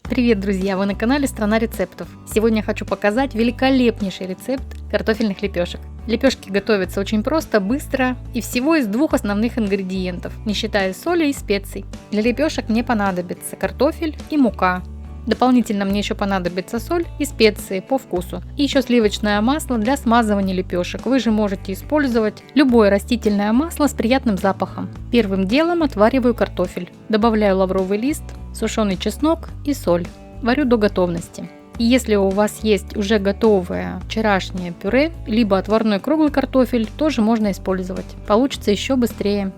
Привет, друзья! Вы на канале Страна рецептов. Сегодня я хочу показать великолепнейший рецепт картофельных лепешек. Лепешки готовятся очень просто, быстро и всего из двух основных ингредиентов, не считая соли и специй. Для лепешек мне понадобится картофель и мука. Дополнительно мне еще понадобится соль и специи по вкусу. И еще сливочное масло для смазывания лепешек. Вы же можете использовать любое растительное масло с приятным запахом. Первым делом отвариваю картофель. Добавляю лавровый лист, сушеный чеснок и соль. Варю до готовности. И если у вас есть уже готовое вчерашнее пюре, либо отварной круглый картофель, тоже можно использовать. Получится еще быстрее.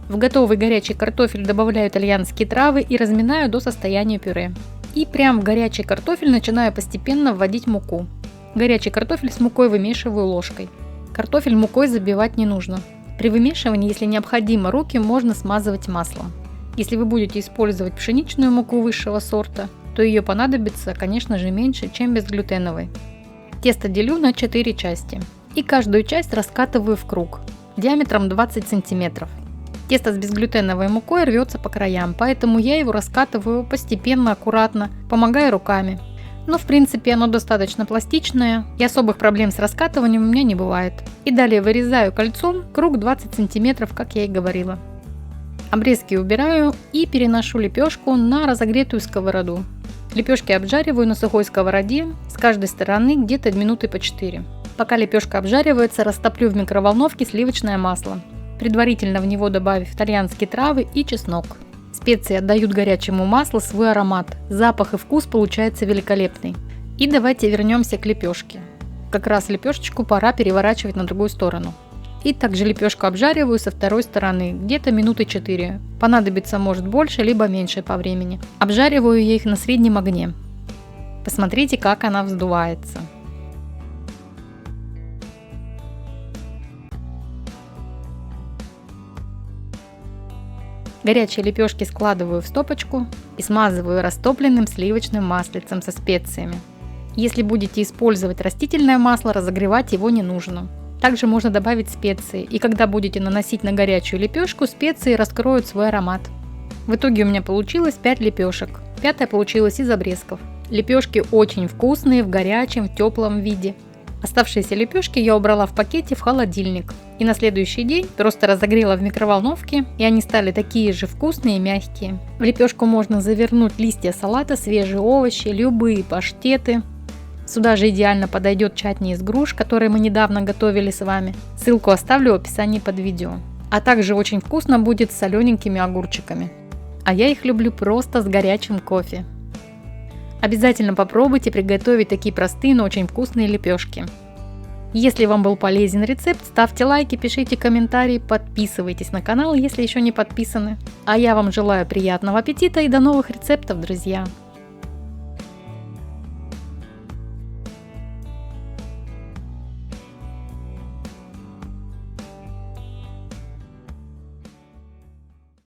В готовый горячий картофель добавляю итальянские травы и разминаю до состояния пюре. И прям в горячий картофель начинаю постепенно вводить муку. Горячий картофель с мукой вымешиваю ложкой. Картофель мукой забивать не нужно. При вымешивании, если необходимо, руки можно смазывать маслом. Если вы будете использовать пшеничную муку высшего сорта, то ее понадобится, конечно же, меньше, чем безглютеновой. Тесто делю на 4 части. И каждую часть раскатываю в круг диаметром 20 см. Тесто с безглютеновой мукой рвется по краям, поэтому я его раскатываю постепенно, аккуратно, помогая руками. Но в принципе оно достаточно пластичное, и особых проблем с раскатыванием у меня не бывает. И далее вырезаю кольцом круг 20 см, как я и говорила. Обрезки убираю и переношу лепешку на разогретую сковороду. Лепешки обжариваю на сухой сковороде с каждой стороны где-то минуты по 4. Пока лепешка обжаривается, растоплю в микроволновке сливочное масло, предварительно в него добавив итальянские травы и чеснок. Специи отдают горячему маслу свой аромат, запах и вкус получается великолепный. И давайте вернемся к лепешке. Как раз лепешечку пора переворачивать на другую сторону. И также лепешку обжариваю со второй стороны, где-то минуты 4. Понадобится может больше, либо меньше по времени. Обжариваю я их на среднем огне. Посмотрите, как она вздувается. Горячие лепешки складываю в стопочку и смазываю растопленным сливочным маслицем со специями. Если будете использовать растительное масло, разогревать его не нужно. Также можно добавить специи, и когда будете наносить на горячую лепешку, специи раскроют свой аромат. В итоге у меня получилось 5 лепешек. 5-я получилась из обрезков. Лепешки очень вкусные, в горячем, в теплом виде. Оставшиеся лепешки я убрала в пакете в холодильник. И на следующий день просто разогрела в микроволновке, и они стали такие же вкусные и мягкие. В лепешку можно завернуть листья салата, свежие овощи, любые паштеты. Сюда же идеально подойдет чатни из груш, которые мы недавно готовили с вами. Ссылку оставлю в описании под видео. А также очень вкусно будет с солененькими огурчиками. А я их люблю просто с горячим кофе. Обязательно попробуйте приготовить такие простые, но очень вкусные лепешки. Если вам был полезен рецепт, ставьте лайки, пишите комментарии, подписывайтесь на канал, если еще не подписаны. А я вам желаю приятного аппетита и до новых рецептов, друзья!